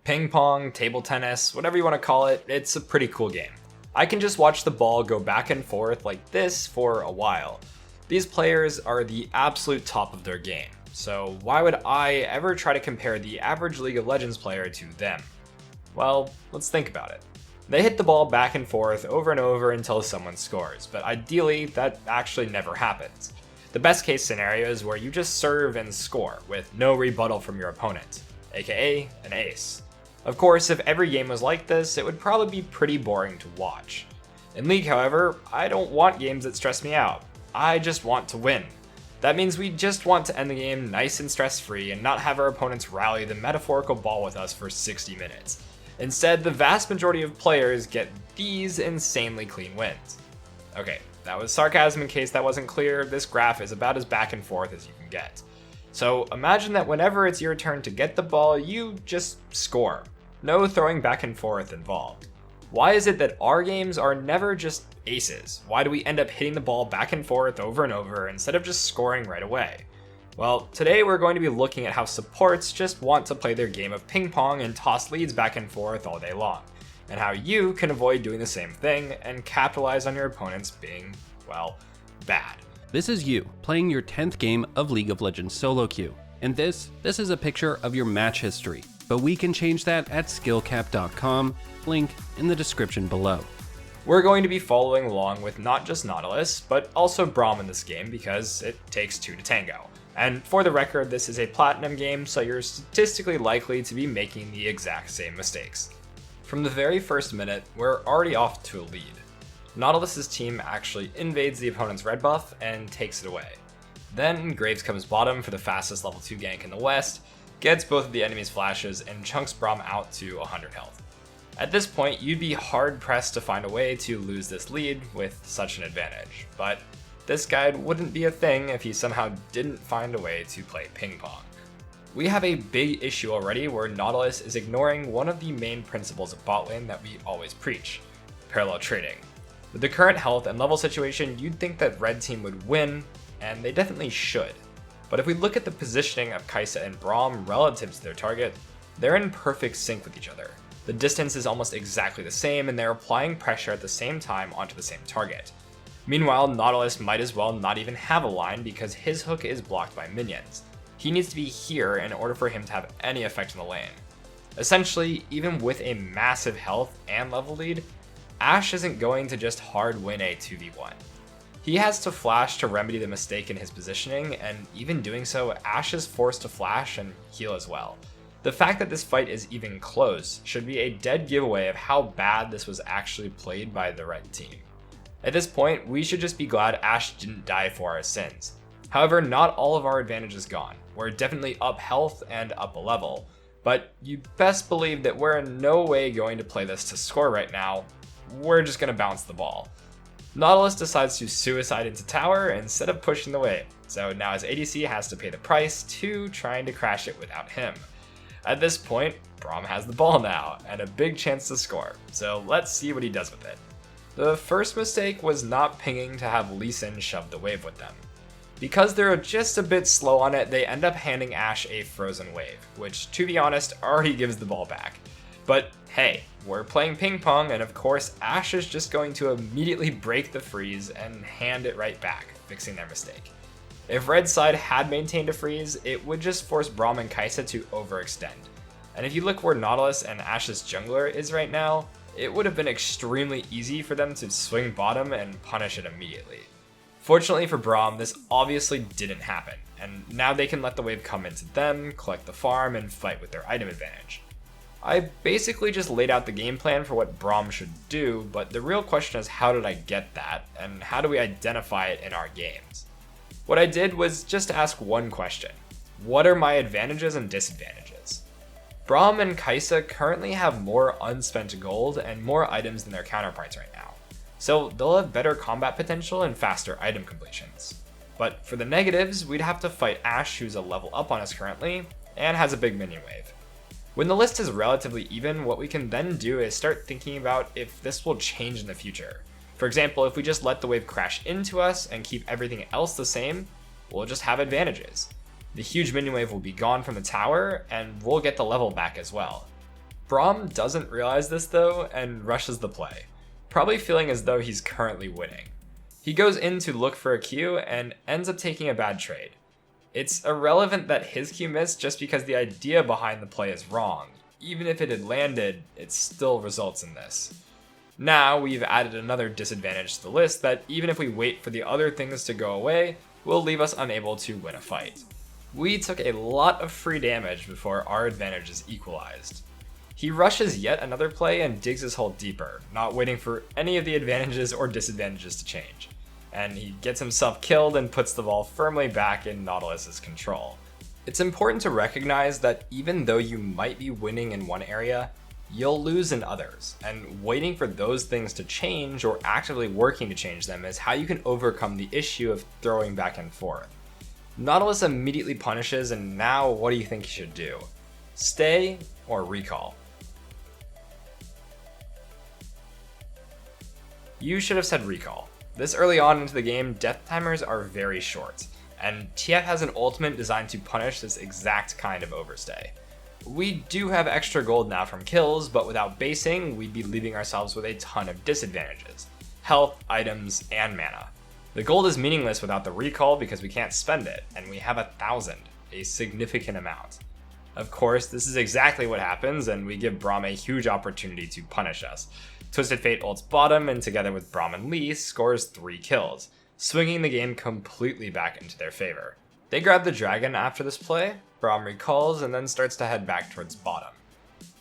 Ping pong, table tennis, whatever you want to call it, it's a pretty cool game. I can just watch the ball go back and forth like this for a while. These players are the absolute top of their game, so why would I ever try to compare the average League of Legends player to them? Well, let's think about it. They hit the ball back and forth over and over until someone scores, but ideally that actually never happens. The best case scenario is where you just serve and score with no rebuttal from your opponent, aka an ace. Of course, if every game was like this, it would probably be pretty boring to watch. In League, however, I don't want games that stress me out. I just want to win. That means we just want to end the game nice and stress-free and not have our opponents rally the metaphorical ball with us for 60 minutes. Instead, the vast majority of players get these insanely clean wins. Okay, that was sarcasm in case that wasn't clear. This graph is about as back and forth as you can get. So imagine that whenever it's your turn to get the ball, you just score. No throwing back and forth involved. Why is it that our games are never just aces? Why do we end up hitting the ball back and forth over and over instead of just scoring right away? Well, today we're going to be looking at how supports just want to play their game of ping pong and toss leads back and forth all day long, and how you can avoid doing the same thing and capitalize on your opponents being, well, bad. This is you playing your 10th game of League of Legends solo queue, and this is a picture of your match history, but we can change that at skillcap.com, link in the description below. We're going to be following along with not just Nautilus, but also Braum in this game because it takes two to tango. And for the record, this is a platinum game, so you're statistically likely to be making the exact same mistakes. From the very first minute, we're already off to a lead. Nautilus's team actually invades the opponent's red buff and takes it away. Then Graves comes bottom for the fastest level 2 gank in the West, gets both of the enemy's flashes, and chunks Braum out to 100 health. At this point, you'd be hard pressed to find a way to lose this lead with such an advantage, but this guide wouldn't be a thing if he somehow didn't find a way to play ping pong. We have a big issue already where Nautilus is ignoring one of the main principles of bot lane that we always preach, parallel trading. With the current health and level situation, you'd think that red team would win, and they definitely should. But if we look at the positioning of Kai'Sa and Braum relative to their target, they're in perfect sync with each other. The distance is almost exactly the same, and they're applying pressure at the same time onto the same target. Meanwhile, Nautilus might as well not even have a line because his hook is blocked by minions. He needs to be here in order for him to have any effect in the lane. Essentially, even with a massive health and level lead, Ashe isn't going to just hard win a 2v1. He has to flash to remedy the mistake in his positioning, and even doing so, Ashe is forced to flash and heal as well. The fact that this fight is even close should be a dead giveaway of how bad this was actually played by the red team. At this point, we should just be glad Ashe didn't die for our sins. However, not all of our advantage is gone. We're definitely up health and up a level, but you best believe that we're in no way going to play this to score right now. We're just going to bounce the ball. Nautilus decides to suicide into tower instead of pushing the wave, so now his ADC has to pay the price to trying to crash it without him. At this point, Braum has the ball now, and a big chance to score, so let's see what he does with it. The first mistake was not pinging to have Lee Sin shove the wave with them. Because they're just a bit slow on it, they end up handing Ashe a frozen wave, which, to be honest, already gives the ball back. But hey, we're playing ping pong, and of course, Ashe is just going to immediately break the freeze and hand it right back, fixing their mistake. If red side had maintained a freeze, it would just force Braum and Kai'Sa to overextend. And if you look where Nautilus and Ashe's jungler is right now, it would have been extremely easy for them to swing bottom and punish it immediately. Fortunately for Braum, this obviously didn't happen, and now they can let the wave come into them, collect the farm, and fight with their item advantage. I basically just laid out the game plan for what Braum should do, but the real question is how did I get that, and how do we identify it in our games? What I did was just ask one question: what are my advantages and disadvantages? Braum and Kai'Sa currently have more unspent gold and more items than their counterparts right now, so they'll have better combat potential and faster item completions. But for the negatives, we'd have to fight Ashe, who's a level up on us currently, and has a big minion wave. When the list is relatively even, what we can then do is start thinking about if this will change in the future. For example, if we just let the wave crash into us and keep everything else the same, we'll just have advantages. The huge minion wave will be gone from the tower, and we'll get the level back as well. Braum doesn't realize this though and rushes the play, probably feeling as though he's currently winning. He goes in to look for a Q and ends up taking a bad trade. It's irrelevant that his Q missed just because the idea behind the play is wrong. Even if it had landed, it still results in this. Now we've added another disadvantage to the list that even if we wait for the other things to go away, will leave us unable to win a fight. We took a lot of free damage before our advantage is equalized. He rushes yet another play and digs his hole deeper, not waiting for any of the advantages or disadvantages to change. And he gets himself killed and puts the ball firmly back in Nautilus's control. It's important to recognize that even though you might be winning in one area, you'll lose in others, and waiting for those things to change or actively working to change them is how you can overcome the issue of throwing back and forth. Nautilus immediately punishes, and now what do you think he should do? Stay or recall? You should have said recall. This early on into the game, death timers are very short, and TF has an ultimate designed to punish this exact kind of overstay. We do have extra gold now from kills, but without basing, we'd be leaving ourselves with a ton of disadvantages. Health, items, and mana. The gold is meaningless without the recall because we can't spend it, and we have 1,000, a significant amount. Of course, this is exactly what happens, and we give Braum a huge opportunity to punish us. Twisted Fate ults bottom, and together with Braum and Lee, scores 3 kills, swinging the game completely back into their favor. They grab the dragon after this play, Braum recalls, and then starts to head back towards bottom.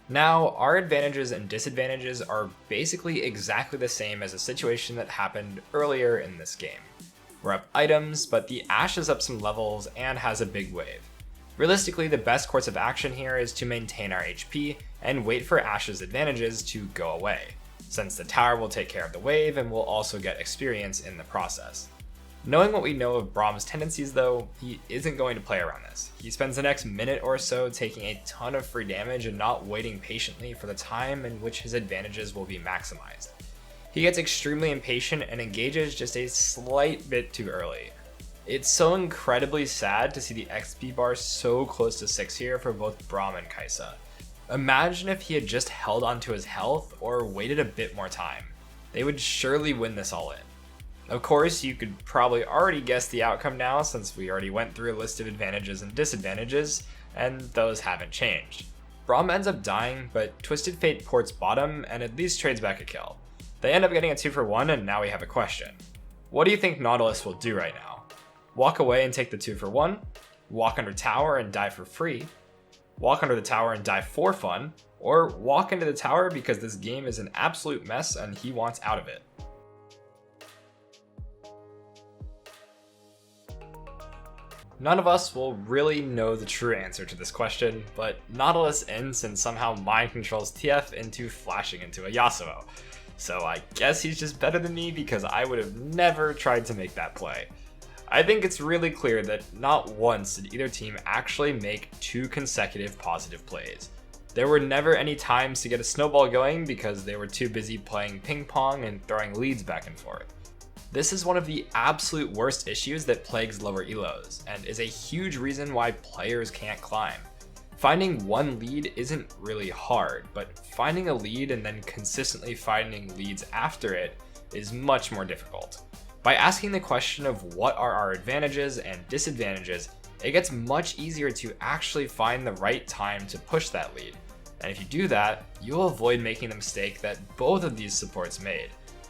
Now, our advantages and disadvantages are basically exactly the same as a situation that happened earlier in this game. We're up items, but the Ashe is up some levels and has a big wave. Realistically, the best course of action here is to maintain our HP and wait for Ashe's advantages to go away, since the tower will take care of the wave and will also get experience in the process. Knowing what we know of Braum's tendencies though, he isn't going to play around this. He spends the next minute or so taking a ton of free damage and not waiting patiently for the time in which his advantages will be maximized. He gets extremely impatient and engages just a slight bit too early. It's so incredibly sad to see the XP bar so close to 6 here for both Braum and Kaisa. Imagine if he had just held onto his health or waited a bit more time. They would surely win this all in. Of course, you could probably already guess the outcome now since we already went through a list of advantages and disadvantages, and those haven't changed. Braum ends up dying, but Twisted Fate ports bottom and at least trades back a kill. They end up getting a 2-for-1, and now we have a question. What do you think Nautilus will do right now? Walk away and take the 2-for-1? Walk under tower and die for free? Walk under the tower and die for fun? Or walk into the tower because this game is an absolute mess and he wants out of it? None of us will really know the true answer to this question, but Nautilus ends and somehow mind controls TF into flashing into a Yasuo. So I guess he's just better than me because I would have never tried to make that play. I think it's really clear that not once did either team actually make 2 consecutive positive plays. There were never any times to get a snowball going because they were too busy playing ping pong and throwing leads back and forth. This is one of the absolute worst issues that plagues lower elos, and is a huge reason why players can't climb. Finding one lead isn't really hard, but finding a lead and then consistently finding leads after it is much more difficult. By asking the question of what are our advantages and disadvantages, it gets much easier to actually find the right time to push that lead. And if you do that, you'll avoid making the mistake that both of these supports made.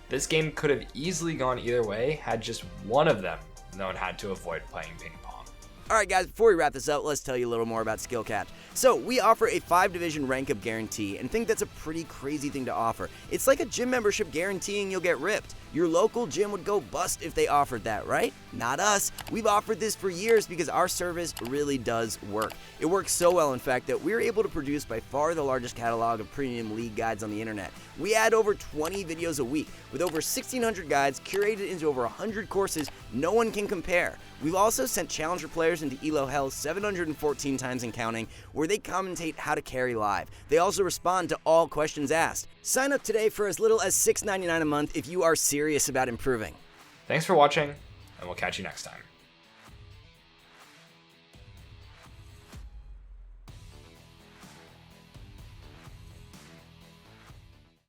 This game could have easily gone either way had just one of them known how to avoid playing ping pong. Alright guys, before we wrap this up, let's tell you a little more about Skill-Capped. So, we offer a 5-division rank-up guarantee, and think that's a pretty crazy thing to offer. It's like a gym membership guaranteeing you'll get ripped. Your local gym would go bust if they offered that, right? Not us. We've offered this for years because our service really does work. It works so well, in fact, that we're able to produce by far the largest catalog of premium league guides on the internet. We add over 20 videos a week, with over 1,600 guides curated into over 100 courses no one can compare. We've also sent challenger players into ELO Hell 714 times and counting, where they commentate how to carry live. They also respond to all questions asked. Sign up today for as little as $6.99 a month if you are serious about improving. Thanks for watching, and we'll catch you next time.